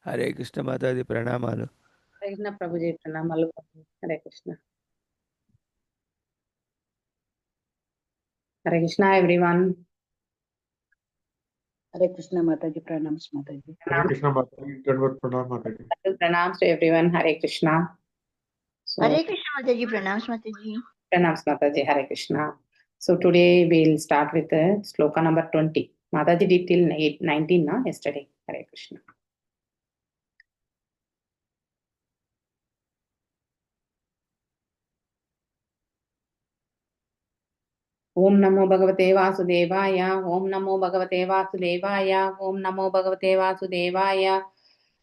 Hare Krishna Mataji Pranamalu. Hare Krishna Prabhuji, Pranamalu. Hare Krishna. Hare Krishna everyone. Hare Krishna Mataji, Pranams Mataji. Hare Krishna Mataji, Pranam Mataji. Pranams to everyone. Hare Krishna. So, Hare Krishna Mataji, Pranams Mataji. Pranams Mataji, Hare Krishna. So today we'll start with the sloka number 20. Mataji did till 19 na, yesterday. Hare Krishna. Om Namo Bhagavate Vasudevaya. Om Namo Bhagavate Vasudevaya. Om Namo Bhagavate Vasudevaya.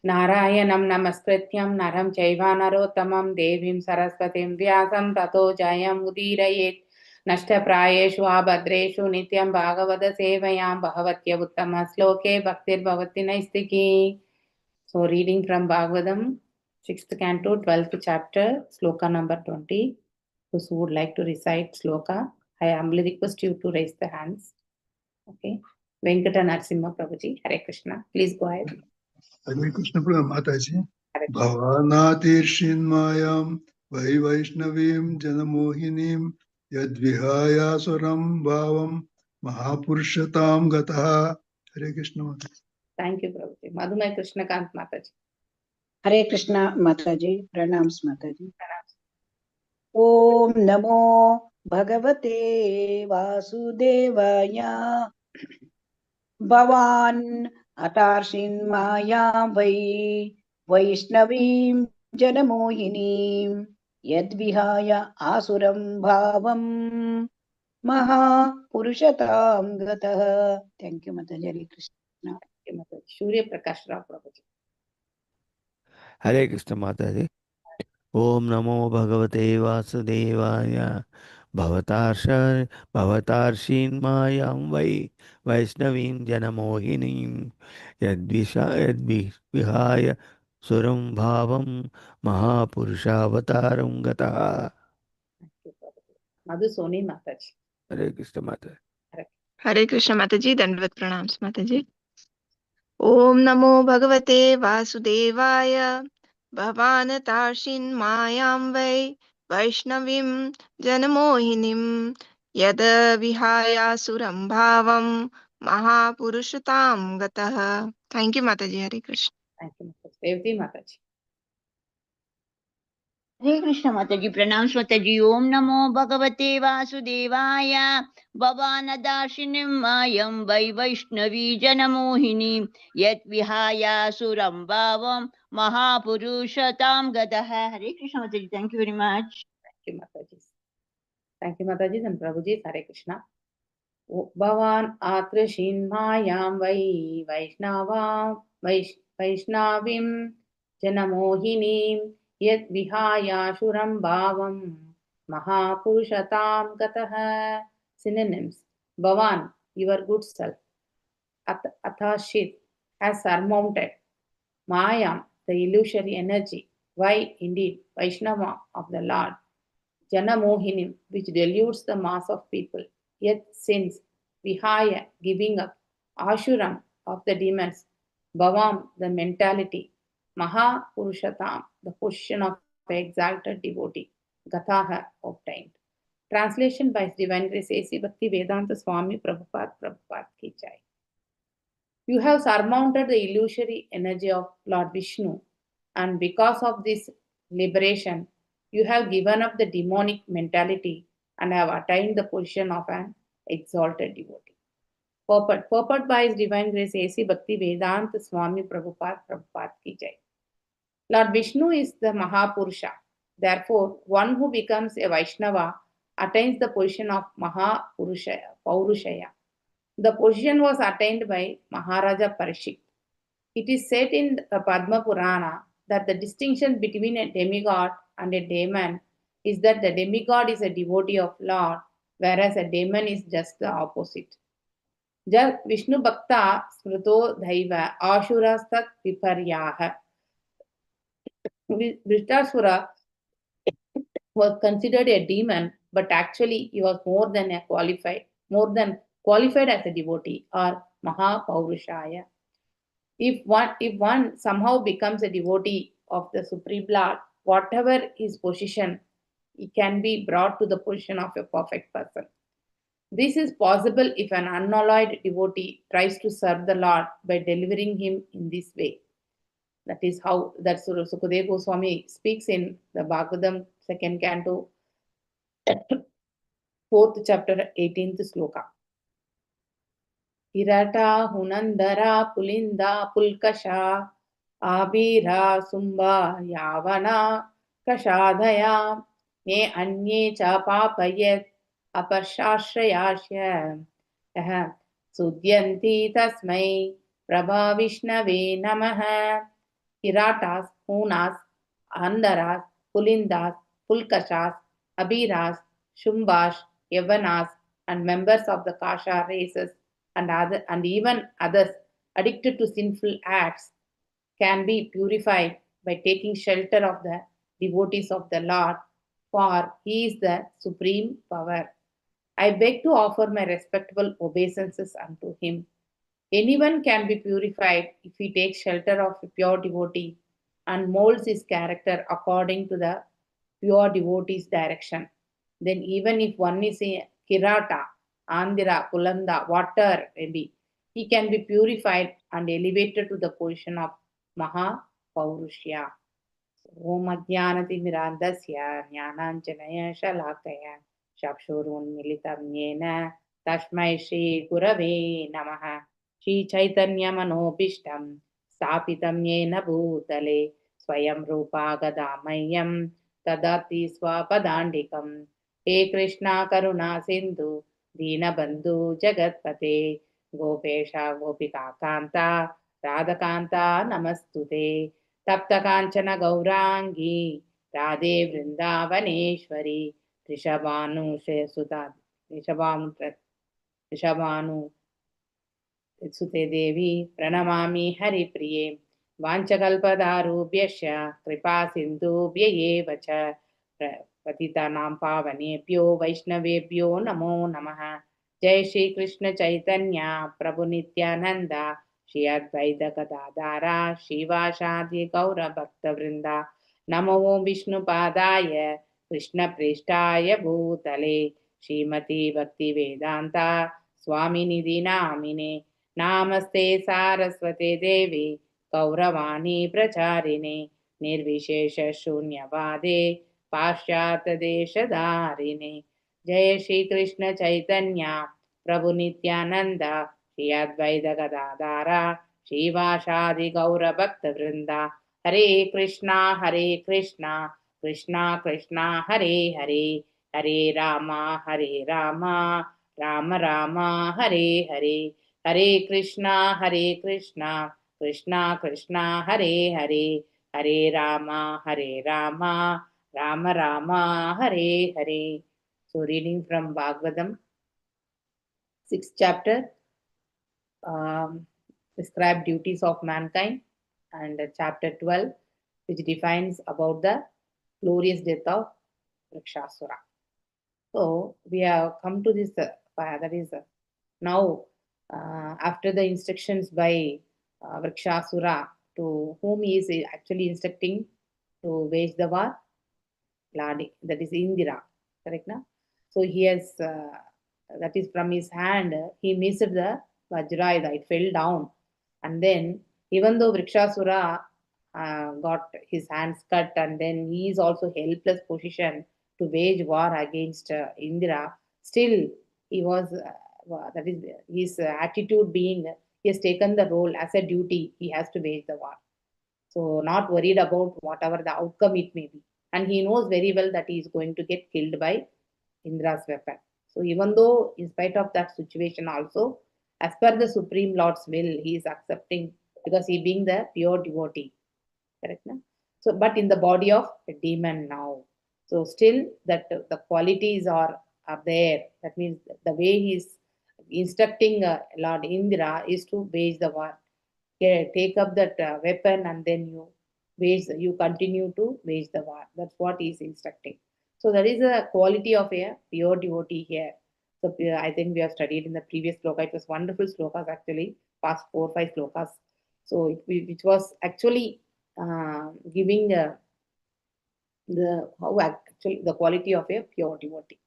Narayanam Namaskrityam Naram Chaiva Narottamam Devim Saraswatim Vyasam Tato Jayam Udirayet Nashta Prayeshu Abhadreshu Nityam Bhagavada Sevayam Bhavatya Uttama Sloke Bhaktir Bhavati Naistiki. So reading from Bhagavdam, 6th canto, 12th chapter, sloka number 20. Those who would like to recite sloka, I humbly request you to raise the hands. Okay. Venkata Narasimha Prabhuji, Hare Krishna. Please go ahead. Hare Krishna Mataji. Hare Krishna. Bhavanatirshim mayam vai Vaishnavim janamohinim yadvihaya suram bhavam mahapurushatam gataha. Hare Krishna Mataji. Thank you, Prabhuji. Madhumay Krishna Kant Mataji. Hare Krishna Mataji, Pranams Mataji. Om Namo Bhagavate Vasudevaya. Bhavan Atarshin Maya Vai Vaishnavim Janamohinim Yadvihaya Asuram Bhavam Maha Purushatam Gataha. Thank you, Mataji. Hare Krishna. Thank you, Mataji. Surya Prakash Rao Prabhuji. Hare Krishna Mataji. Om Namo Bhagavate Vasudevaya. Bhavatarshin Mayam Vai Vaishnavim Janamohinim Yadvihaya Suram Bhavam Mahapurushavataram Gataha. Thank you, Prabhuji. Madhusoni Mataji. Hare Krishna Mataji. Hare Krishna Mataji, Dandavat Pranams Mataji. Om Namo Bhagavate Vasudevaya. Bhavanatashin Mayam Vai Vaishnavim Janamohinim Yada Vihaya Suram Bhavam Mahapurushatam Gataha. Thank you, Mataji. Hare Krishna. Thank you, Mataji. Devdi Mataji. Hare Krishna Mataji, Pranams Mataji. Om Namo Bhagavate Vasudevaya. Bhavanadarshinim Mayam Vai Vaishnavi Janamohini Yat Vihaya Suram Bhavam Mahapurushatam Gataha. Hare Krishna Mataji. Thank you very much. Thank you, Mataji. Thank you, Mataji and Prabhuji. Hare Krishna. Bhavan Atrashin Mayam Vai Vaishnavim Janamohinim Yad Vihaya Shuram Bhavam Mahapurushatam Gataha. Synonyms. Bhavan, your good self. Athashit, has surmounted. Mayam, the illusory energy. Why indeed, Vaishnava of the Lord. Janamohinim, which deludes the mass of people. Yet since Vihaya, giving up. Ashuram, of the demons. Bhavam, the mentality. Maha Purushatam, the position of exalted devotee. Gataha, obtained. Translation by His Divine Grace A.C. Bhakti Vedanta Swami Prabhupada Ki Jai. You have surmounted the illusory energy of Lord Vishnu, and because of this liberation, you have given up the demonic mentality and have attained the position of an exalted devotee. Purport by His Divine Grace A.C. Bhakti Vedanta Swami Prabhupada Ki Jai. Lord Vishnu is the Mahapurusha. Therefore, one who becomes a Vaishnava attains the position of Paurushaya. The position was attained by Maharaja Parishit. It is said in the Padma Purana that the distinction between a demigod and a daemon is that the demigod is a devotee of Lord, whereas a daemon is just the opposite. Jal Vishnu Bhakta Smrito Dhaiva Ashurastat Viparyaha. Vritasura was considered a demon, but actually he was more than qualified as a devotee or Mahapaurushaya. If one somehow becomes a devotee of the Supreme Lord, whatever his position, he can be brought to the position of a perfect person. This is possible if an unalloyed devotee tries to serve the Lord by delivering him in this way. That is how that Sukadeva Goswami speaks in the Bhagavdam second canto, fourth chapter, 18th sloka. Hirata Hunandara Pulinda Pulkasha Abira Sumba Yavana Kashadaya Me Anye Cha Papayet Apashashrayashya Sudyanti Tasmai Prabha Vishnave Namaha. Kiratas, Hunas, Andaras, Pulindas, Pulkashas, Abiras, Shumbash, Yavanas, and members of the Kasha races and even others addicted to sinful acts can be purified by taking shelter of the devotees of the Lord, for he is the supreme power. I beg to offer my respectful obeisances unto him. Anyone can be purified if he takes shelter of a pure devotee and molds his character according to the pure devotee's direction. Then, even if one is a Kirata, Andhira, Pulanda, whatever maybe, he can be purified and elevated to the position of Maha Paurushya. Om Ajnanatimirandasya Jnananjanaya Shalakaya Chakshurunmilitam Yena Tasmai Shri Gurave Namaha. Shri Chaitanya Manobishtam Stapitam Yena Bhutale Swayam Rupa Gadamayam Tadati Swapadandikam. He Krishna Karuna Sindhu Dinabandhu Jagatpate Gopesha Gopika Kanta Radha Kanta Namastute Tapta Kanchana Gaurangi Radhe Vrindavaneshwari Rishabhanu Suta Rishabhanu Sute Devi Pranamami Hari Priye Vanchakalpadarubhyasya Kripa Sindhubhya eva cha Patitanam Pavanebhyo Vaishnavebhyo Namo Namaha. Jai Shri Krishna Chaitanya Prabhu Nityananda Shri Advaita Gadadhara Shivashadi Gaura Bhakta Vrinda. Namo Om Vishnu Padaya Krishna Prishtaya Bhutale Shrimati Bhakti Vedanta Swami Nidhi Namine Namaste Saraswate Devi Gauravani Pracharine Nirvishesha Shunyavade Pashyata Deshadarine. Jai Shri Krishna Chaitanya Prabhu Nityananda Shri Advaita Gadadhara Shivashadi Gaura Bhakta Vrinda. Hare Krishna Krishna Krishna Hare Hare Hare Rama Rama Rama Hare Hare. Hare Krishna Krishna Krishna Hare Hare Hare Rama Rama Rama Hare Hare. So reading from Bhagavadam, 6th chapter, describe duties of mankind, and chapter 12, which defines about the glorious death of Vrikshasura. So we have come to this, that is now after the instructions by Vrikshasura, to whom he is actually instructing to wage the war, Ladi, that is Indira, correct now? So he has, that is from his hand, he missed the Vajrayudha, it fell down. And then, even though Vrikshasura got his hands cut, and then he is also helpless position to wage war against Indira, still he was, that is his attitude being, he has taken the role as a duty, he has to wage the war. So not worried about whatever the outcome it may be. And he knows very well that he is going to get killed by Indra's weapon. So even though in spite of that situation also, as per the Supreme Lord's will, he is accepting, because he being the pure devotee. Correct? No? So, but in the body of a demon now. So still that the qualities are there. That means the way he is instructing Lord Indra is to wage the war. Take up that weapon, and then you continue to wage the war. That's what he is instructing. So that is a quality of a pure devotee here. So I think we have studied in the previous sloka. It was wonderful slokas actually, past 4 or 5 slokas. So which was actually giving how actually the quality of a pure devotee.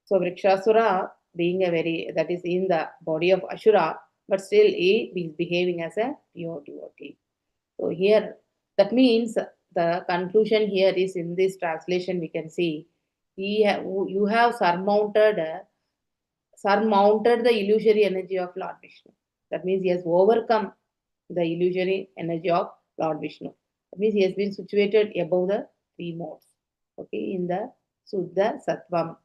So Vrikshasura being a that is in the body of Ashura, but still he is behaving as a pure devotee. So here, that means the conclusion here is in this translation we can see, you have surmounted the illusory energy of Lord Vishnu. That means he has overcome the illusory energy of Lord Vishnu. That means he has been situated above the three modes. Okay, in the Suddha Sattvam.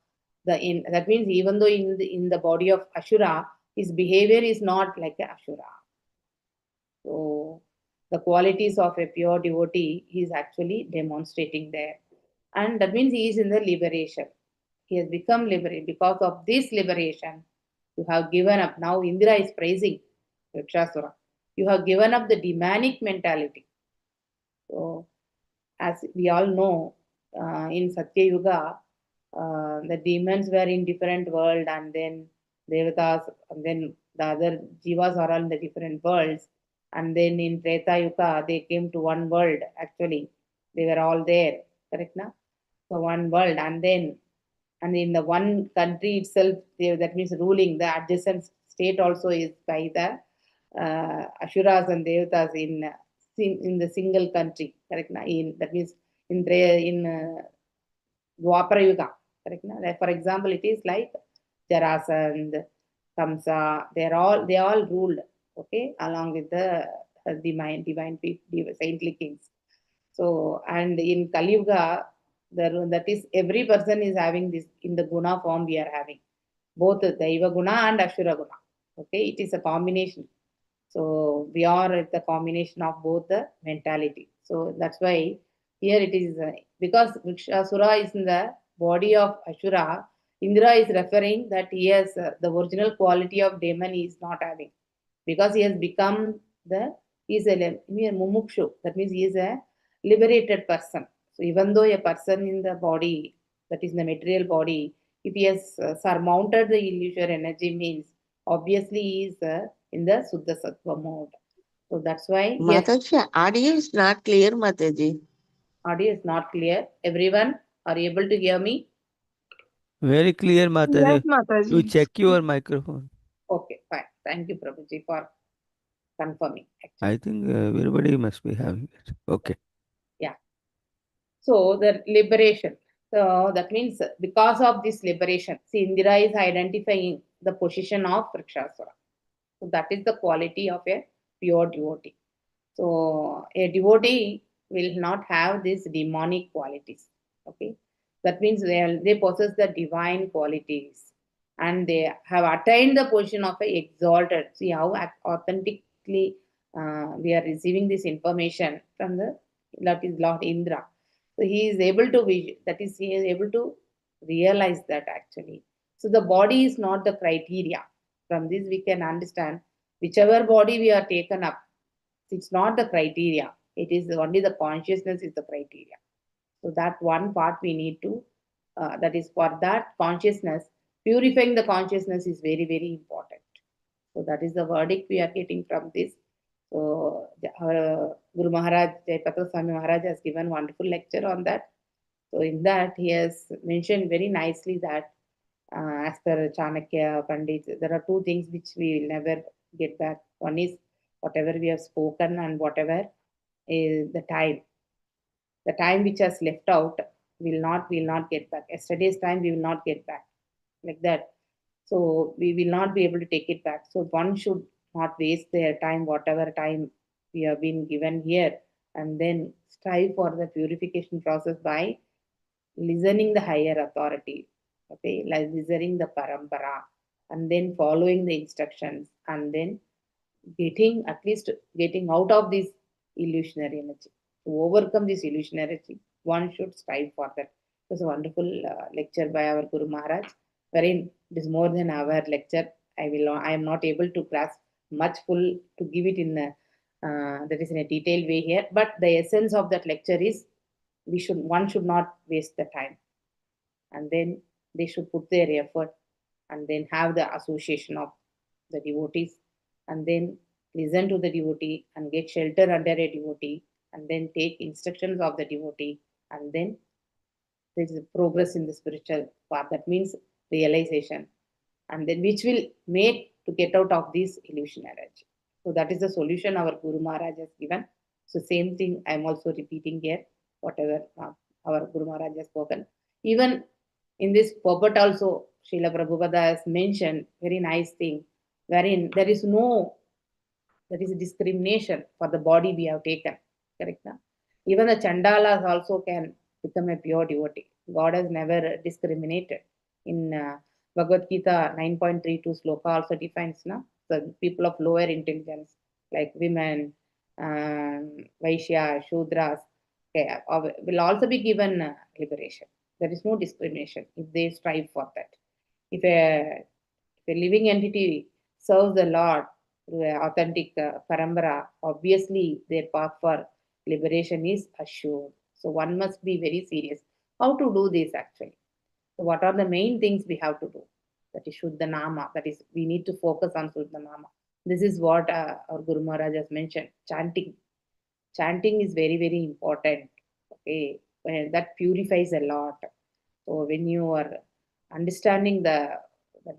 That means even though in the body of Ashura, his behavior is not like a Ashura. So the qualities of a pure devotee he is actually demonstrating there. And that means he is in the liberation. He has become liberated. Because of this liberation, you have given up. Now Indra is praising Vrikshasura. You have given up the demonic mentality. So as we all know, in Satya Yuga, the demons were in different world, and then devatas, and then the other jivas are all in the different worlds. And then in Treta Yuga, they came to one world. Actually, they were all there. Correct, na? So one world, and in the one country itself, that means ruling the adjacent state also is by the Ashuras and Devatas in the single country. Correct, na? That means in Dwapara Yuga. Correct, na? Like, for example, it is like Jarasandh, Kamsa. They all ruled. Okay, along with the divine saintly kings. So, and in Kali Yuga, that is every person is having this in the guna form we are having, both the Daiva guna and Ashura guna. Okay, it is a combination. So we are at the combination of both the mentality. So that's why here it is because Vrikshasura is in the body of Ashura. Indra is referring that he has the original quality of demon he is not having, because he has become he is a mumukshu. That means he is a liberated person. So even though a person in the body, that is the material body, if he has surmounted the illusory energy, means obviously he is in the Suddha Sattva mode. So that's why Mataji, audio is not clear, Mataji. Audio is not clear. Everyone are able to hear me? Very clear, Yes, Mataji. You Mataji. check your microphone. Okay, fine. Thank you, Prabhuji, for confirming. Actually. I think everybody must be having it. Okay. Yeah. So the liberation. So that means because of this liberation, see, Indira is identifying the position of Vrikshasura. So that is the quality of a pure devotee. So a devotee will not have these demonic qualities. Okay. That means they possess the divine qualities, and they have attained the position of a exalted. See how authentically we are receiving this information from that is Lord Indra. So he is able to he is able to realize that actually. So the body is not the criteria. From this we can understand whichever body we are taken up, it's not the criteria. It is only the consciousness is the criteria. So that one part we need to, that is for that consciousness, purifying the consciousness is very, very important. So that is the verdict we are getting from this. So our Guru Maharaj, Jayapatra Swami Maharaj has given wonderful lecture on that. So in that he has mentioned very nicely that as per Chanakya Pandit, there are two things which we will never get back. One is whatever we have spoken, and whatever is the time which has left out will not get back. Yesterday's time we will not get back, like that. So we will not be able to take it back. So one should not waste their time, whatever time we have been given here, and then strive for the purification process by listening the higher authority. Okay, like listening the parampara, and then following the instructions, and then at least getting out of this illusionary energy. To overcome this illusionary energy, one should strive for that. It was a wonderful lecture by our Guru Maharaj, wherein it is more than our lecture. I am not able to grasp much full to give it in that is in a detailed way here. But the essence of that lecture is one should not waste the time, and then they should put their effort, and then have the association of the devotees, and then listen to the devotee and get shelter under a devotee, and then take instructions of the devotee, and then there is a progress in the spiritual path. That means realization, and then which will make to get out of this illusion energy. So that is the solution our Guru Maharaj has given. So same thing I am also repeating here, whatever our Guru Maharaj has spoken. Even in this purport also, Srila Prabhupada has mentioned very nice thing, wherein there is no, there is a discrimination for the body we have taken. Correct? Na? Even the Chandalas also can become a pure devotee. God has never discriminated. In Bhagavad Gita 9.32 sloka also defines na, the people of lower intelligence like women, Vaishya, Shudras, okay, will also be given liberation. There is no discrimination if they strive for that. If a living entity serves the Lord through an authentic parambara, obviously their path for liberation is assured. So one must be very serious. How to do this actually? So what are the main things we have to do? That is Shuddha Nama. That is, we need to focus on Shuddha Nama. This is what our Guru Maharaj has mentioned. Chanting. Chanting is very, very important. Okay, that purifies a lot. So when you are understanding that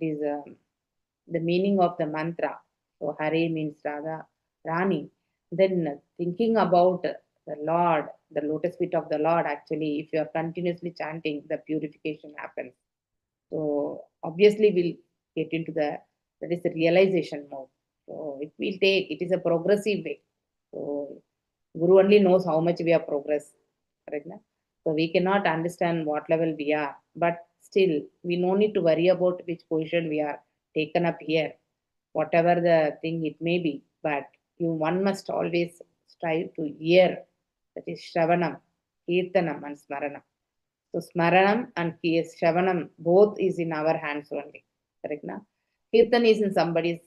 is the meaning of the mantra. So Hare means Radha, Rani. Then thinking about the Lord, the lotus feet of the Lord, actually, if you are continuously chanting, the purification happens. So obviously we'll get into that is the realization mode. So it will take, it is a progressive way. So Guru only knows how much we have progressed. Correct? Na? So we cannot understand what level we are, but still we no need to worry about which position we are taken up here, whatever the thing it may be. But one must always strive to hear, that is Shravanam, Kirtanam and Smaranam. So Smaranam and Shravanam both is in our hands only. Correct? Na? Kirtan is in somebody's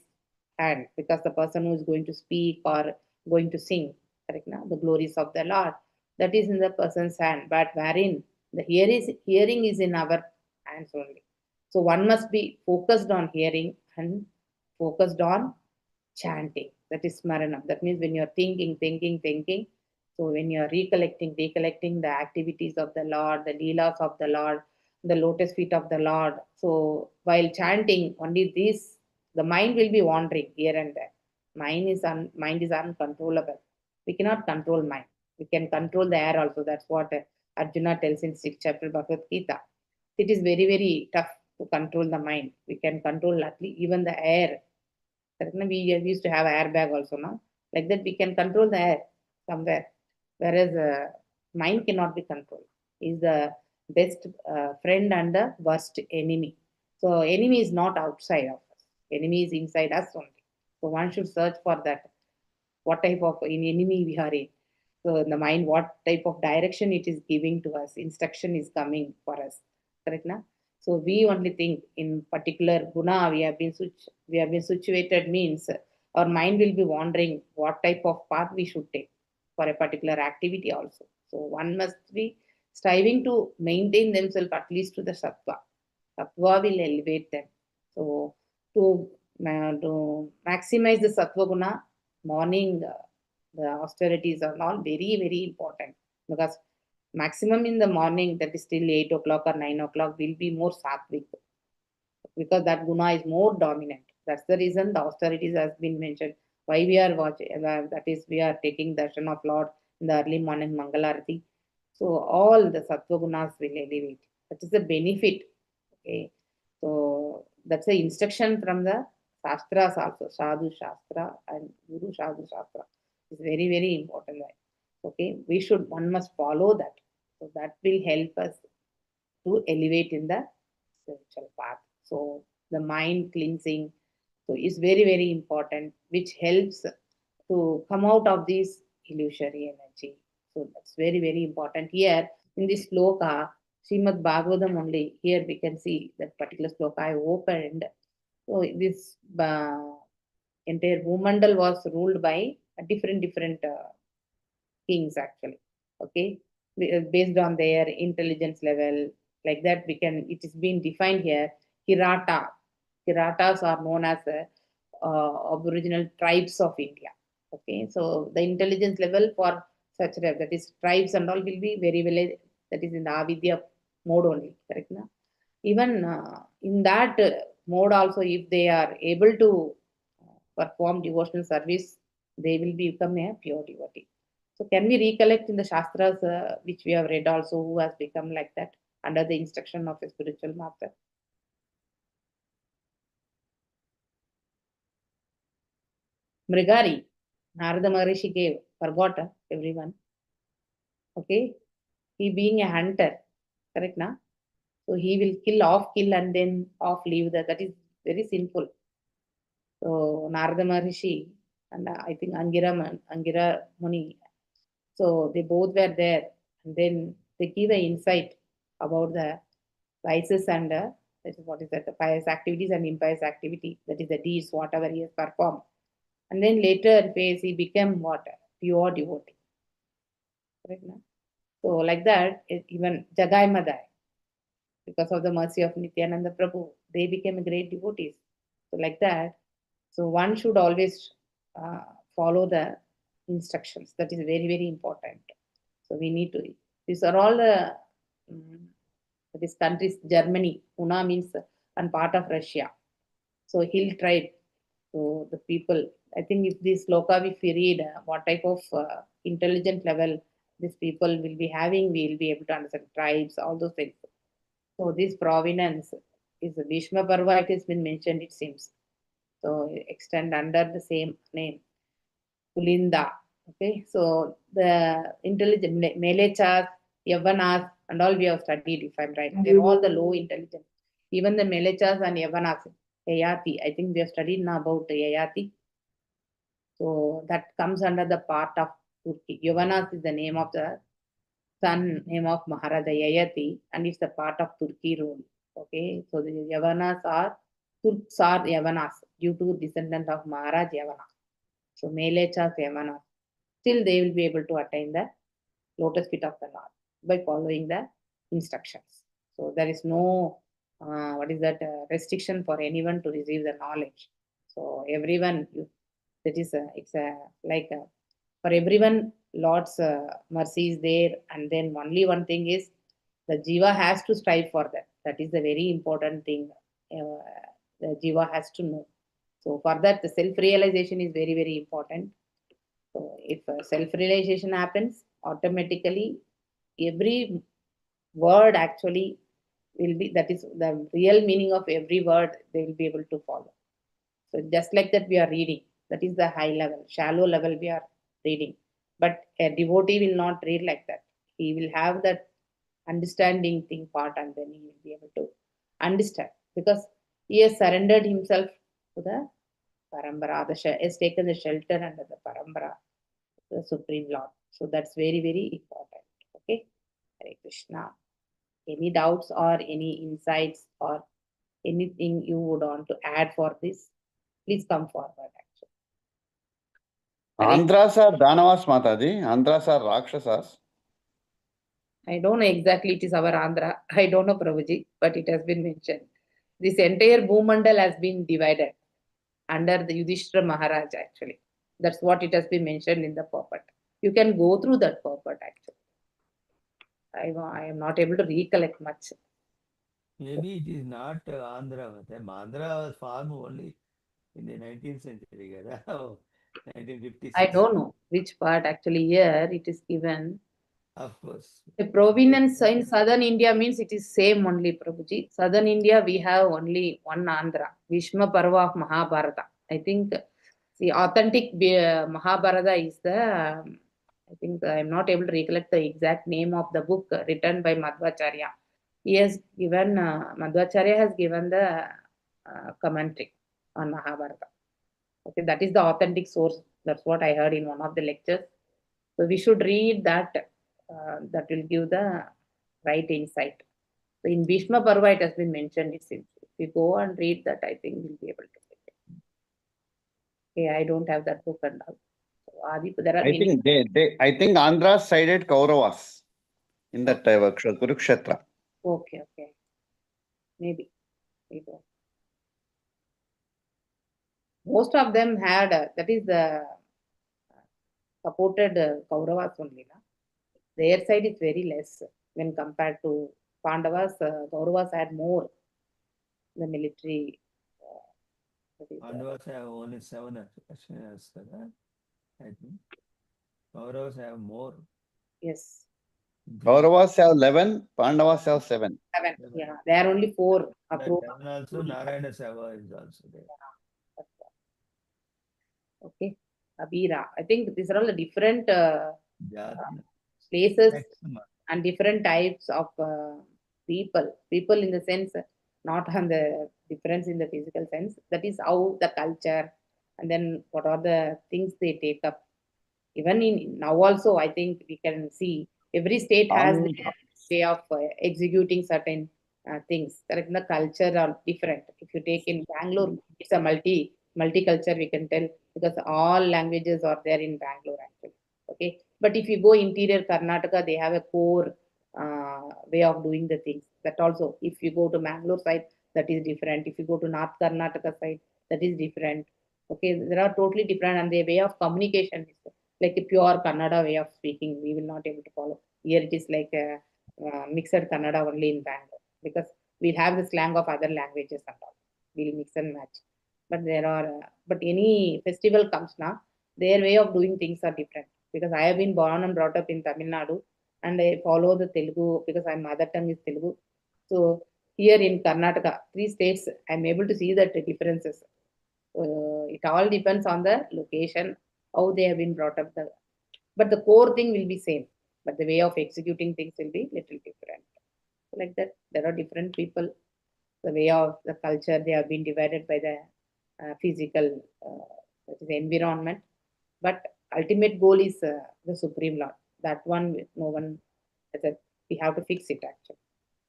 hand because the person who is going to speak or going to sing, correct? Na? The glories of the Lord, that is in the person's hand, but wherein the hearing is in our hands only. So one must be focused on hearing and focused on chanting. That is Smaranam. That means when you're thinking. So when you're recollecting the activities of the Lord, the leelas of the Lord, the lotus feet of the Lord. So while chanting, only this, the mind will be wandering here and there. Mind is uncontrollable. We cannot control mind. We can control the air also. That's what Arjuna tells in 6th chapter Bhagavad Gita. It is very, very tough to control the mind. We can control even the air. We used to have airbag also now. Like that, we can control the air somewhere. Whereas mind cannot be controlled. Is the best friend and the worst enemy. So enemy is not outside of us. Enemy is inside us only. So one should search for that. What type of enemy we are in. So in the mind, what type of direction it is giving to us. Instruction is coming for us. Correct? Na? So we only think in particular guna we have been situated means our mind will be wondering what type of path we should take for a particular activity also. So one must be striving to maintain themselves at least to the sattva. Sattva will elevate them. So to maximize the sattva guna, morning the austerities are all very, very important because maximum in the morning, that is till 8 o'clock or 9 o'clock, will be more sattvic because that guna is more dominant. That's the reason the austerities has been mentioned. Why we are watching, that is, we are taking darshan of Lord in the early morning Mangalarati. So all the sattva gunas will elevate. That is the benefit. Okay. So that's the instruction from the Shastras also, Sadhu Shastra and Guru Sadhu Shastra. It's very, very important. Okay, one must follow that. So that will help us to elevate in the spiritual path. So the mind cleansing is very, very important, which helps to come out of this illusory energy. So that's very, very important. Here in this sloka, Srimad Bhagavdam only, here we can see that particular sloka I opened. So this entire Bhumandal was ruled by different kings actually. Okay, based on their intelligence level, like that it is being defined here. Kiratas are known as aboriginal tribes of India. Okay, so the intelligence level for such that is tribes and all will be very well, that is in the avidya mode only, correct na? Even in that mode also, if they are able to perform devotional service, they will become a pure devotee. So can we recollect in the Shastras which we have read also who has become like that under the instruction of a spiritual master? Mrigari, Narada Maharishi gave, forgot everyone. Okay, he being a hunter, correct na? So he will kill and then off leave that is very sinful. So Narada Maharishi and I think Angira Muni, so they both were there, and then they give an insight about the vices and that is what is that, the pious activities and impious activity, that is the deeds, whatever he has performed. And then later phase he became what? Pure devotee. Correct, no? So like that, even Jagai Madai, because of the mercy of Nityananda Prabhu, they became great devotees. So like that, so one should always follow the instructions. That is very, very important. So we need to, these are all the, these countries, Germany, Pune means, and part of Russia. So hill tribe, so the people, I think if this sloka, if we read what type of intelligent level these people will be having, we will be able to understand tribes, all those things. So this provenance is Bhishma Parva, it has been mentioned, it seems. So extend under the same name, Kulinda. Okay, so the intelligent Melechas, Yavanas, and all we have studied, if I'm right. They're all the low intelligence. Even the Melechas and Yavanas, Yayati, I think we have studied now about Yayati. So that comes under the part of Turkey. Yavanas is the name of the son, name of Maharaja Yayati, and it's the part of Turkey rule. Okay, so the Yavanas are Turks are Yavanas due to descendant of Maharaj Yavana. So Melechas Yavanas. Still they will be able to attain the lotus feet of the Lord by following the instructions. So there is no restriction for anyone to receive the knowledge. So everyone, that is for everyone, Lord's mercy is there, and then only one thing is the jiva has to strive for that. That is the very important thing. The jiva has to know. So for that, the self-realization is very, very important. So if self-realization happens, automatically every word actually will be, that is the real meaning of every word, they will be able to follow. So just like that we are reading, that is the high level, shallow level we are reading. But a devotee will not read like that. He will have that understanding thing part, and then he will be able to understand, because he has surrendered himself to the Parambara, has taken the shelter under the Parambara, the Supreme Lord. So that's very, very important. Okay, Hare Krishna. Any doubts or any insights or anything you would want to add for this? Please come forward. Actually, Andhras are Danavas, Mataji. Andhras are Rakshasas. I don't know exactly, it is our Andhra. I don't know, Prabhuji, but it has been mentioned. This entire Bhumandal has been divided under the Yudhishthira Maharaj, actually. That's what it has been mentioned in the purport. You can go through that purport, actually. I am not able to recollect much. Maybe it is not Andhra. Andhra was formed only in the 19th century, 1956. I don't know which part actually. Here it is given. Of course. The provenance in southern India means it is same only, Prabhuji. Southern India we have only one Andhra, Bhishma Parva of Mahabharata. I think the authentic Mahabharata is the, I think I am not able to recollect the exact name of the book written by Madhvacharya. He has given, Madhvacharya has given the commentary on Mahabharata. Okay, that is the authentic source. That's what I heard in one of the lectures. So we should read that. That will give the right insight. So in Bhishma Parva, it has been mentioned. It seems. If we go and read that, I think we'll be able to get it. Okay, I don't have that book and all. So Adi, there are many. I think Andhra sided Kauravas in that Kurukshetra. Okay, okay. Maybe. most of them had, that is the supported Kauravas only. Na? Their side is very less when compared to Pandavas. Kauravas had more the military. That is, Pandavas have only 7 Ashwinas, I think. Kauravas have more. yes, Kauravas have 11, Pandavas have 7. 7. Yeah, there are only 4 That approved. 7 also, Narayana Seva is also there. Okay, Abira. I think these are all the different Jati. places Maxima. and different types of people. People in the sense, not on the difference in the physical sense. That is how the culture, and then what are the things they take up. Even in now also, I think we can see every state has their way of executing certain things. Correct? The culture are different. If you take in Bangalore, it's a multicultural, we can tell, because all languages are there in Bangalore actually. Okay, but if you go interior Karnataka, they have a core way of doing the things. That also, if you go to Mangalore side, that is different. If you go to North Karnataka side, that is different. Okay, there are totally different, and their way of communication is like a pure Kannada way of speaking. We will not able to follow. Here it is like a mixed Kannada only in Bangalore, because we'll have the slang of other languages and all. We'll mix and match. But there are, but any festival comes now, their way of doing things are different. Because I have been born and brought up in Tamil Nadu, and I follow the Telugu because my mother tongue is Telugu. So here in Karnataka, 3 states, I'm able to see that the differences. It all depends on the location, how they have been brought up. But the core thing will be same, but the way of executing things will be little different. Like that, there are different people. The way of the culture, they have been divided by the physical that is environment. But ultimate goal is the Supreme Lord. That one, no one, we have to fix it actually.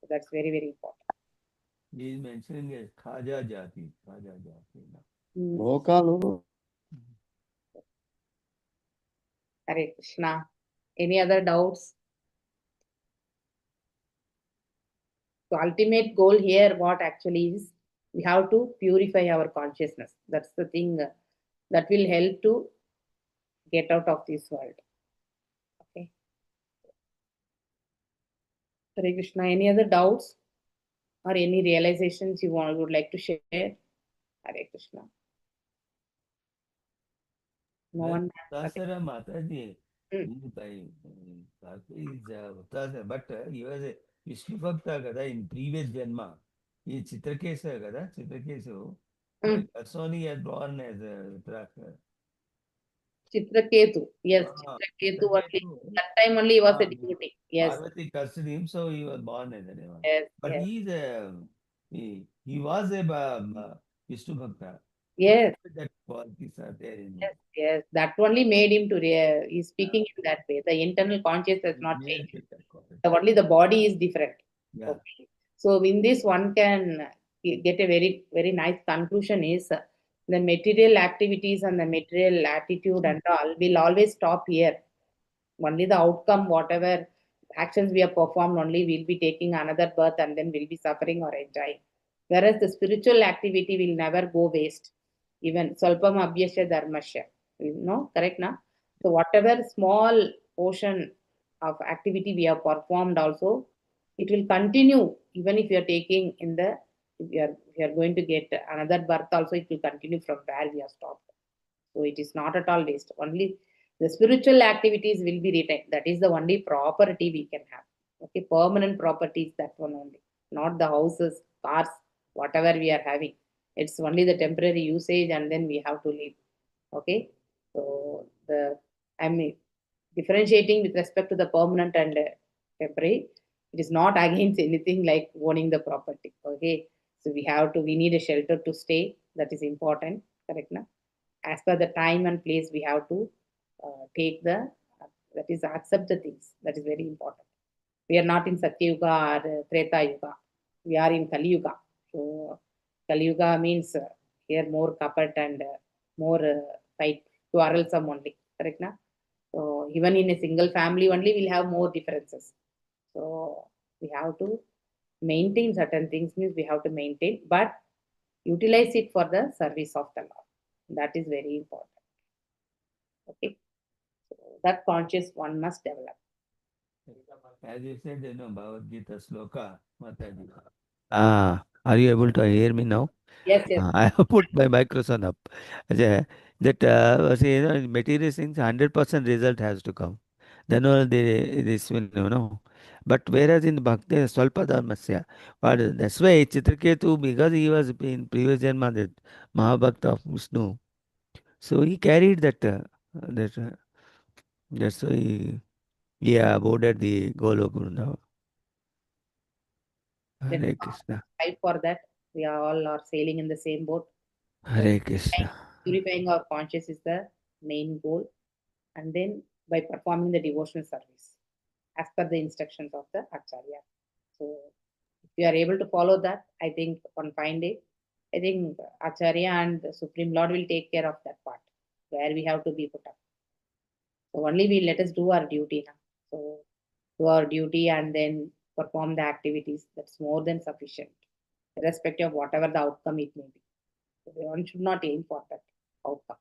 So that's very, very important. He is mentioning as Khaja Jati. Khaja Jati. Lokalu. Hare Krishna. Any other doubts? So ultimate goal here, what actually is, we have to purify our consciousness. That's the thing that will help to get out of this world. Okay. Hare Krishna. Any other doubts or any realizations you would like to share? Hare Krishna. No one. Dasara Mataji. Hmm. But he was a Vishnu Bhakta Gada in previous Janma. He is Chitrakesa Gada. Chitrakesu. Kasoni had born as a Vitraka. Chitraketu. Yes, Chitraketu only. That time only he was a devotee. Yes. Parvati cursed him, so he was born as a devotee. Yes. But yes. he was a Vishnu Bhakta. Yes. That qualities are there in him. Yes, yes. That only made him to, he's speaking in that way. The internal consciousness has not changed. Only the body is different. Yeah. Okay. So in this one can get a very, very nice conclusion is the material activities and the material attitude and all will always stop here. Only the outcome, whatever actions we have performed, only we'll be taking another birth and then we'll be suffering or enjoying. Whereas the spiritual activity will never go waste. Even Salpam Abhyasya Dharmasya. Correct na? So whatever small portion of activity we have performed also, it will continue even if you are taking in the, if you are going to get another birth also, it will continue from where we have stopped. So it is not at all waste. Only the spiritual activities will be retained. That is the only property we can have. Okay, permanent properties, that one only. Not the houses, cars, whatever we are having. It's only the temporary usage and then we have to leave. Okay, so I'm differentiating with respect to the permanent and temporary. It is not against anything like owning the property. Okay, so we need a shelter to stay. That is important. Correct na? As per the time and place, we have to take that is accept the things. That is very important. We are not in Satya Yuga or Treta Yuga. We are in Kali Yuga. So Kali Yuga means here more kapat and more fight, quarrelsome only. Correct na? So even in a single family only, we'll have more differences. So we have to maintain certain things, means we have to maintain, but utilize it for the service of the Lord. That is very important. Okay. So that conscious one must develop. As you said, Bhagavad Gita sloka, Mataji. Are you able to hear me now? Yes, yes. I have put my microphone up. That material things 100% result has to come. Then only this will But whereas in Bhakti Swalpa Dharmasya, but that's why Chitraketu, because he was in previous Janma that Mahabhakta of Vishnu, so he carried that's why he boarded the Golok Vrindavan. Let's Hare Krishna. strive for that. We all are sailing in the same boat. Hare Krishna. Purifying our conscience is the main goal. And then by performing the devotional service as per the instructions of the Acharya. So if you are able to follow that, I think on fine day, I think Acharya and the Supreme Lord will take care of that part where we have to be put up. So only we let us do our duty now. So do our duty and then perform the activities. That's more than sufficient, irrespective of whatever the outcome it may be. So one should not aim for that outcome.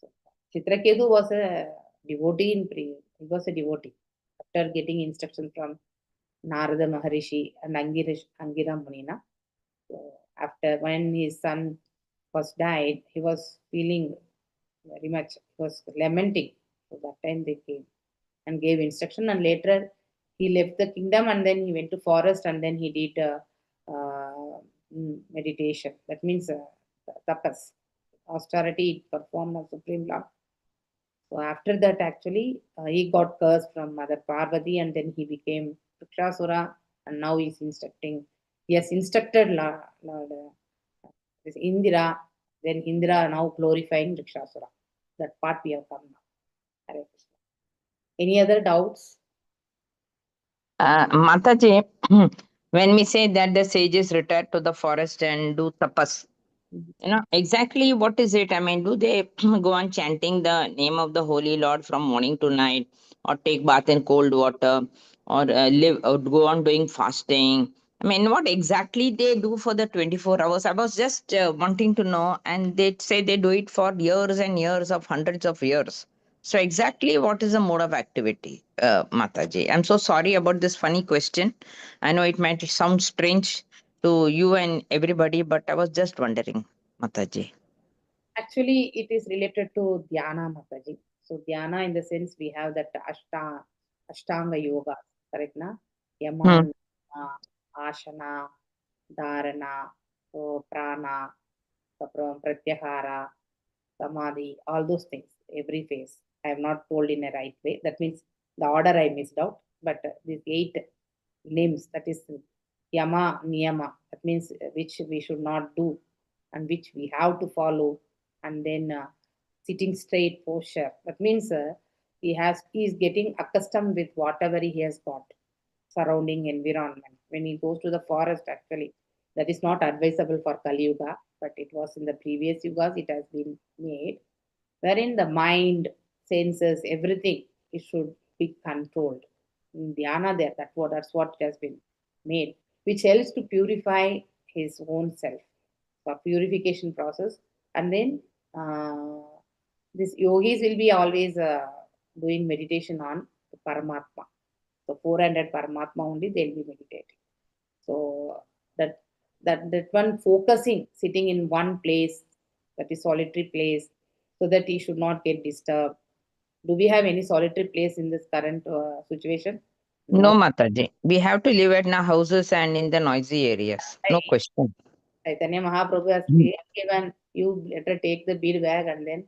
So Chitraketu was a devotee in pre. He was a devotee after getting instruction from Narada Maharishi and Angira Munina. So after when his son was died, he was feeling very much, he was lamenting. So that time they came and gave instruction, and later he left the kingdom and then he went to forest and then he did meditation. That means tapas, austerity performed of Supreme Lord. So after that, actually, he got cursed from Mother Parvati and then he became Vrikshasura, and now he's instructing. He has instructed this Indira, then Indra now glorifying Vrikshasura. That part we have come now. Hare Krishna. Any other doubts? Mataji, when we say that the sages retire to the forest and do tapas, exactly what is it? I mean, do they go on chanting the name of the Holy Lord from morning to night, or take bath in cold water, or live, or go on doing fasting? I mean, what exactly they do for the 24 hours? I was just wanting to know, and they say they do it for years and years of hundreds of years. So exactly what is the mode of activity, Mataji? I'm so sorry about this funny question. I know it might sound strange to you and everybody, but I was just wondering, Mataji. Actually, it is related to Dhyana, Mataji. So Dhyana, in the sense, we have that Ashtanga Yoga, correct na? Yama, Niyama, Ashana, Dharana, so Prana, Pratyahara, Samadhi, all those things, every phase. I have not told in a right way. That means the order I missed out. But these 8 limbs, that is Yama, Niyama, that means which we should not do and which we have to follow. And then sitting straight posture. That means he is getting accustomed with whatever he has got, surrounding environment. When he goes to the forest, actually, that is not advisable for Kali Yuga, but it was in the previous yugas, it has been made, wherein the mind, senses, everything, it should be controlled. In Dhyana there, that's what it has been made, which helps to purify his own self, for purification process. And then these yogis will be always doing meditation on the Paramatma. So 400 Paramatma only they'll be meditating. So that one focusing, sitting in one place, that is solitary place, so that he should not get disturbed. Do we have any solitary place in this current situation? No, Mataji. We have to live at our houses and in the noisy areas. No question. Chaitanya Mahaprabhu has given you better take the bead bag and then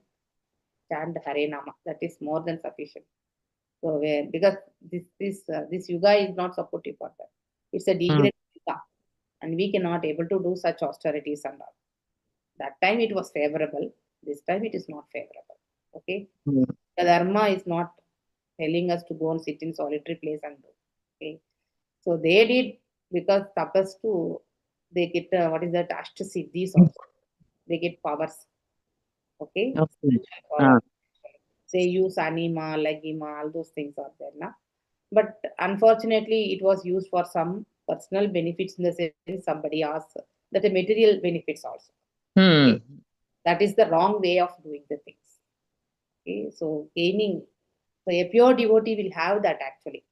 chant Hare Nama. That is more than sufficient. So because this yuga is not supportive for that. It's a degraded yuga, and we cannot able to do such austerities and all. That time it was favorable. This time it is not favorable. Okay, the dharma is not telling us to go and sit in solitary place and do. Okay, so they did, because tapas too, they get what is that ashtasiddhis also. They get powers. Okay. They use anima, lagima, all those things are there now. But unfortunately, it was used for some personal benefits, in the sense somebody asked that the material benefits also. Okay. That is the wrong way of doing the things. Okay, so gaining, so a pure devotee will have that actually,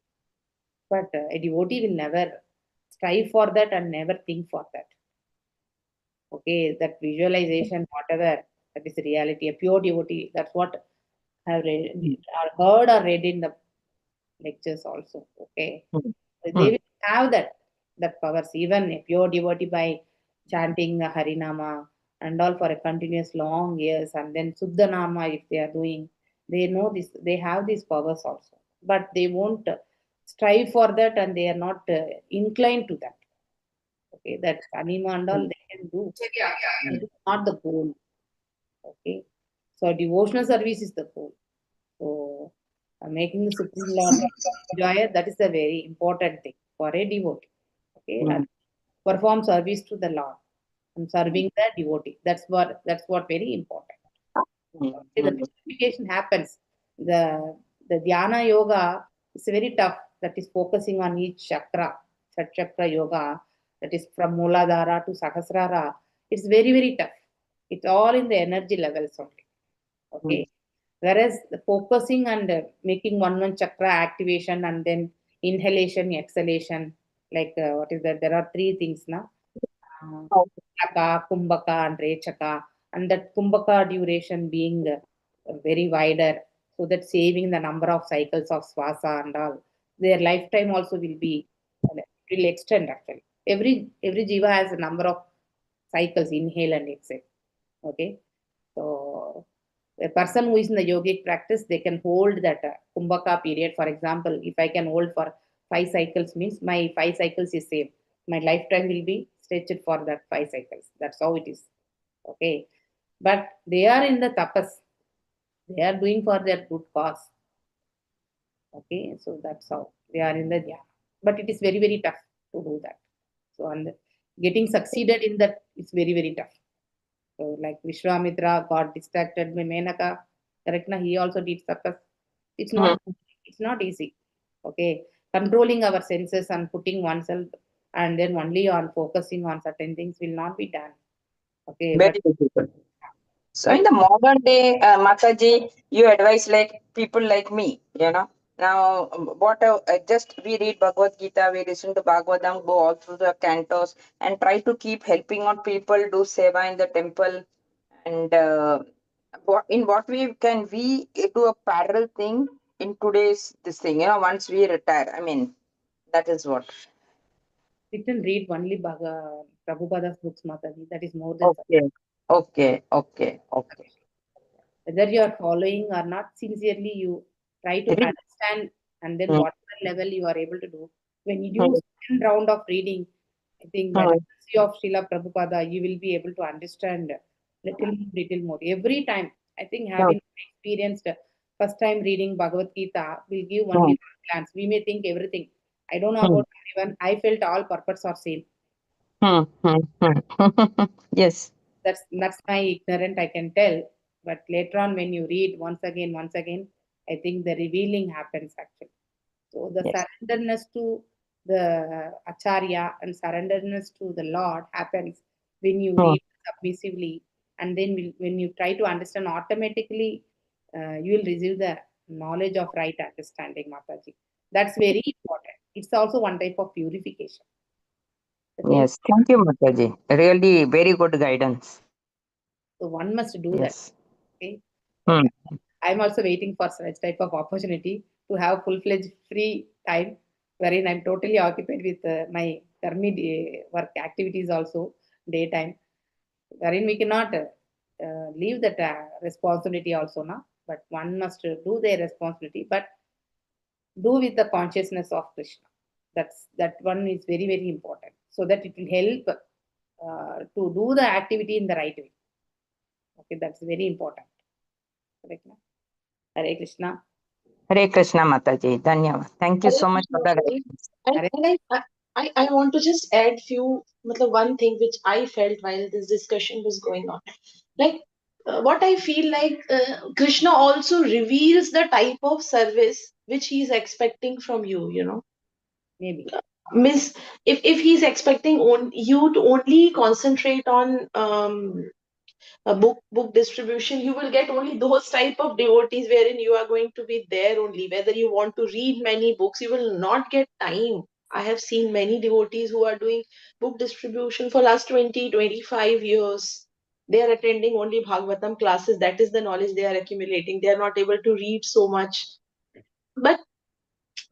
but a devotee will never strive for that and never think for that. Okay, that visualization, whatever, that is reality. A pure devotee, that's what I have read, or heard or read in the lectures also. Okay, they will have that powers. Even a pure devotee by chanting Harinama and all for a continuous long years, and then Suddhanama if they are doing, they know this. They have these powers also, but they won't strive for that, and they are not inclined to that. Okay, that anima and all they can do. It is not the goal. Okay, so devotional service is the goal. So making the Supreme Lord enjoyer, that is a very important thing for a devotee. Okay, and perform service to the Lord and serving the devotee. That's what very important. Okay, the purification happens. The dhyana yoga is very tough. That is focusing on each chakra, Shat chakra yoga. That is from Mooladhara to Sahasrara. It's very very tough. It's all in the energy levels only. Okay. Whereas the focusing and making one chakra activation and then inhalation, exhalation, like what is that? There are three things now. Laka, Kumbhaka, and Rechaka, and that Kumbhaka duration being very wider, so that saving the number of cycles of swasa and all. Their lifetime also will extend actually. Every jiva has a number of cycles, inhale and exhale. Okay, so a person who is in the yogic practice, they can hold that Kumbhaka period. For example, if I can hold for 5 cycles, means my 5 cycles is same. My lifetime will be stretched for that 5 cycles. That's how it is. Okay. But they are in the tapas. They are doing for their good cause. Okay. So that's how they are in the dhyana. But it is very, very tough to do that. So and getting succeeded in that is very, very tough. So like Vishwamitra got distracted by Menaka, correct? He also did tapas. It's not easy. Okay. Controlling our senses and putting oneself and then only on focusing on certain things will not be done. Okay. Very difficult. So in the modern day, Mataji, you advise like people like me, Now, just we read Bhagavad Gita, we listen to Bhagavdam, go all through the cantos, and try to keep helping out people do seva in the temple. And in what way can we do a parallel thing in today's this thing? Once we retire, I mean, that is what. Sit and read only Prabhupada's books, Mataji. That is more than Okay. whether you are following or not, sincerely you try to understand, and then whatever level you are able to do. When you do second round of reading, I think by the mercy of Srila Prabhupada, you will be able to understand little more. Every time, I think having experienced first time reading Bhagavad Gita will give only one glance. We may think everything. I don't know about everyone. I felt all purpose are same. Yes. That's my ignorant, I can tell. But later on, when you read once again, I think the revealing happens actually. So the surrenderness to the Acharya and surrenderness to the Lord happens when you read submissively, and then when you try to understand automatically, you will receive the knowledge of right understanding, Mataji. That's very important. It's also one type of purification. Yes, thank you, Mataji. Really very good guidance. So one must do that. Okay. I'm also waiting for such type of opportunity to have full-fledged free time, wherein I'm totally occupied with my karmi work activities also daytime, wherein we cannot leave that responsibility also now. But one must do their responsibility, but do with the consciousness of Krishna. That one is very very important, so that it will help to do the activity in the right way. Okay, that's very important. Correct, na? Hare Krishna. Hare Krishna, Mataji. Dhanyavad. Thank you so much for that. And I want to just add one thing which I felt while this discussion was going on. Like, what I feel like Krishna also reveals the type of service which he is expecting from you, Maybe. Means if he's expecting you to only concentrate on book distribution, you will get only those type of devotees wherein you are going to be there only. Whether you want to read many books, you will not get time. I have seen many devotees who are doing book distribution for last 20-25 years. They are attending only Bhagavatam classes. That is the knowledge they are accumulating. They are not able to read so much. But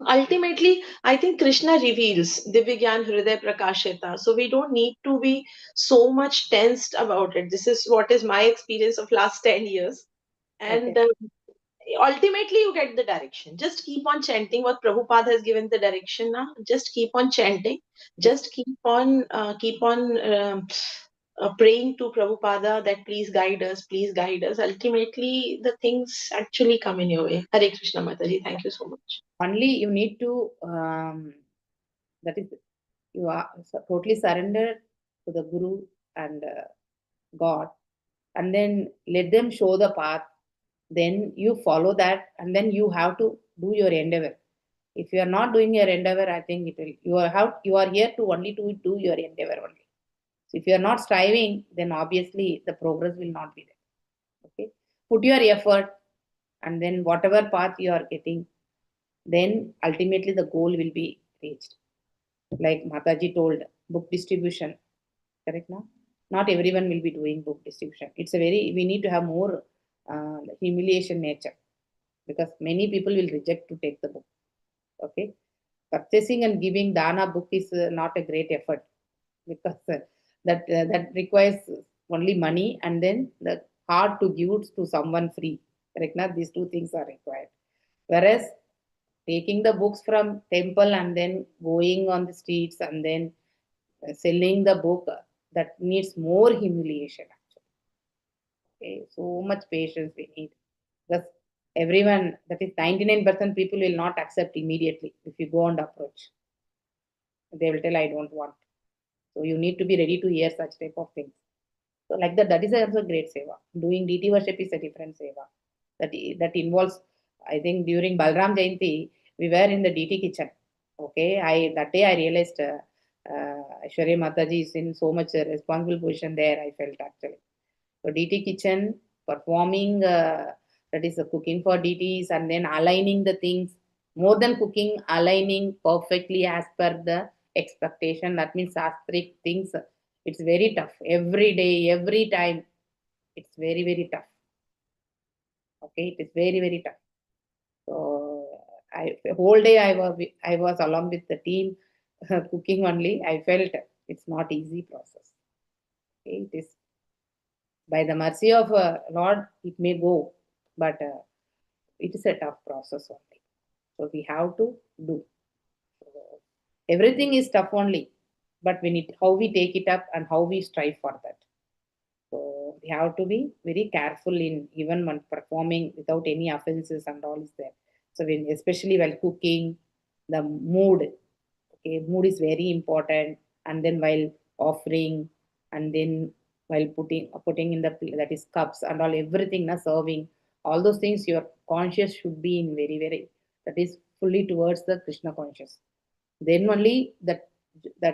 ultimately, I think Krishna reveals Divigyan Hriday Prakashita. So we don't need to be so much tensed about it. This is what is my experience of last 10 years. And Okay. ultimately, you get the direction. Just keep on chanting what Prabhupada has given the direction now. Just keep on chanting. Just keep on praying to Prabhupada that please guide us, please guide us. Ultimately, the things actually come in your way. Hare Krishna Mataji. Thank you so much. Only you need to, that is, you are totally surrendered to the Guru and God, and then let them show the path. Then you follow that, and then you have to do your endeavor. If you are not doing your endeavor, I think it will. You are here to only to do your endeavor only. So if you are not striving, then obviously the progress will not be there. Okay, put your effort, and then whatever path you are getting, then ultimately the goal will be reached. Like Mataji told, book distribution, correct now? Not everyone will be doing book distribution. We need to have more humiliation nature, because many people will reject to take the book. Okay. Purchasing and giving dana book is not a great effort, because that requires only money, and then the hard to give to someone free. Correct now? These two things are required. Whereas taking the books from temple and then going on the streets and then selling the book, that needs more humiliation actually. Okay, so much patience we need, because everyone, that is 99% people will not accept immediately if you go and approach. They will tell, I don't want. So you need to be ready to hear such type of things. So like that is also great seva. Doing DT worship is a different seva. That involves, I think during Balram Jayanti, we were in the DT kitchen. Okay, that day I realized Aishwarya Mataji is in so much responsible position there, I felt actually. So DT kitchen, performing, that is cooking for DTs, and then aligning the things, more than cooking, aligning perfectly as per the expectation. That means sastric things. It's very tough. Every day, every time, it's very, very tough. Okay, it is very, very tough. So whole day I was along with the team cooking only. I felt it's not easy process. Okay, it is by the mercy of Lord, it may go, but it is a tough process only. So we have to do. So everything is tough only, but how we take it up and how we strive for that. So we have to be very careful in even when performing without any offenses and all is there. So especially while cooking, the mood, okay, mood is very important. And then while offering, and then while putting in that is cups and all, everything, serving, all those things, your conscious should be in very, very, that is fully towards the Krishna conscious. Then only that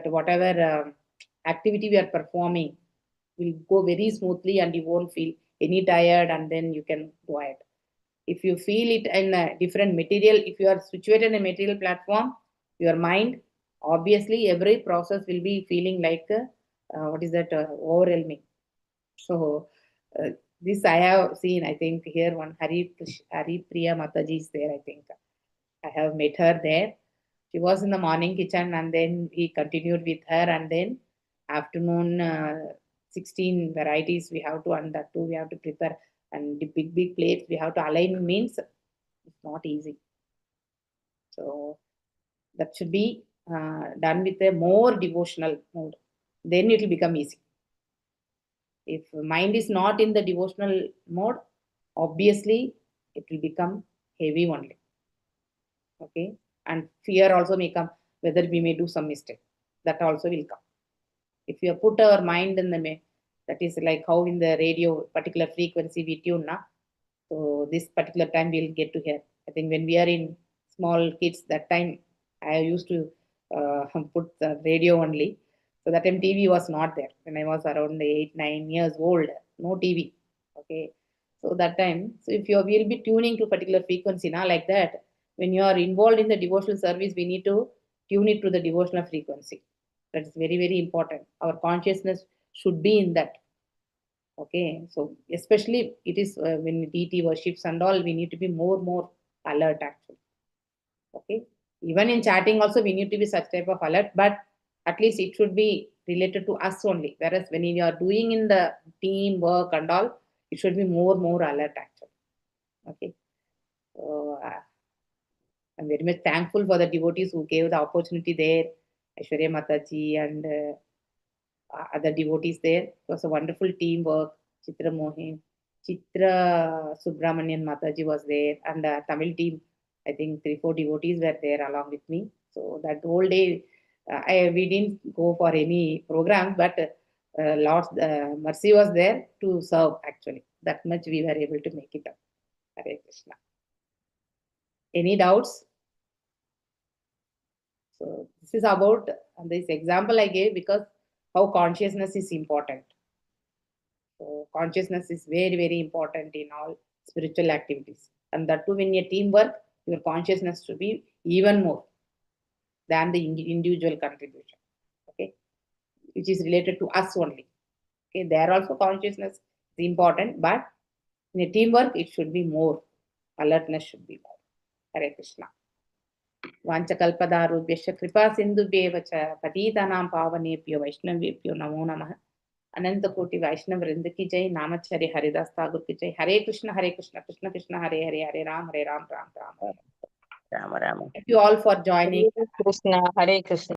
whatever activity we are performing will go very smoothly, and you won't feel any tired, and then you can go ahead. If you feel it in a different material, if you are situated in a material platform, your mind, obviously every process will be feeling like overwhelming. So this I have seen. I think here one Hari Priya Mataji is there. I think I have met her there. She was in the morning kitchen, and then we continued with her, and then afternoon 16 varieties we have to, and that too we have to prepare, and the big plates we have to align, means it's not easy. So that should be done with a more devotional mode. Then it will become easy. If mind is not in the devotional mode, obviously it will become heavy only. Okay, and fear also may come, whether we may do some mistake. That also will come. If you put our mind in the, that is like how in the radio, particular frequency we tune now. So this particular time we'll get to hear. I think when we are in small kids, that time I used to put the radio only. So that time TV was not there. When I was around 8-9 years old, no TV. Okay. So that time, so if you will be tuning to particular frequency, now like that, when you are involved in the devotional service, we need to tune it to the devotional frequency. That's very, very important. Our consciousness should be in that. Okay, so especially it is when deity worships and all, we need to be more alert actually. Okay, even in chatting also we need to be such type of alert, but at least it should be related to us only. Whereas when you are doing in the team work and all, it should be more alert actually. Okay, so I'm very much thankful for the devotees who gave the opportunity there, Aishwarya Mataji and other devotees there. It was a wonderful teamwork. Chitra Mohin, Chitra Subramanian Mataji was there, and the Tamil team, I think 3-4 devotees were there along with me. So that whole day, we didn't go for any program, but Lord's mercy was there to serve actually. That much we were able to make it up. Hare Krishna. Any doubts? So this is about this example I gave because how consciousness is important. So consciousness is very important in all spiritual activities. And that too, when you teamwork, your consciousness should be even more than the individual contribution. Okay, which is related to us only. Okay, there also consciousness is important, but in a teamwork, it should be more. Alertness should be more. Hare Krishna. वाञ्छकल्पदारुभ्यश्च कृपा सिन्धुभ्येव च पतितानां पावनेभ्यो वैष्णवेभ्यो नमो नमः. अनंत कोटि वैष्णव वृंद की जय. नामचर्य हरिदास ठाकुर की जय. हरे कृष्ण कृष्ण कृष्ण हरे हरे, हरे राम राम राम हरे. Rama Rama. Thank you all for joining. Hare Krishna, Hare Krishna.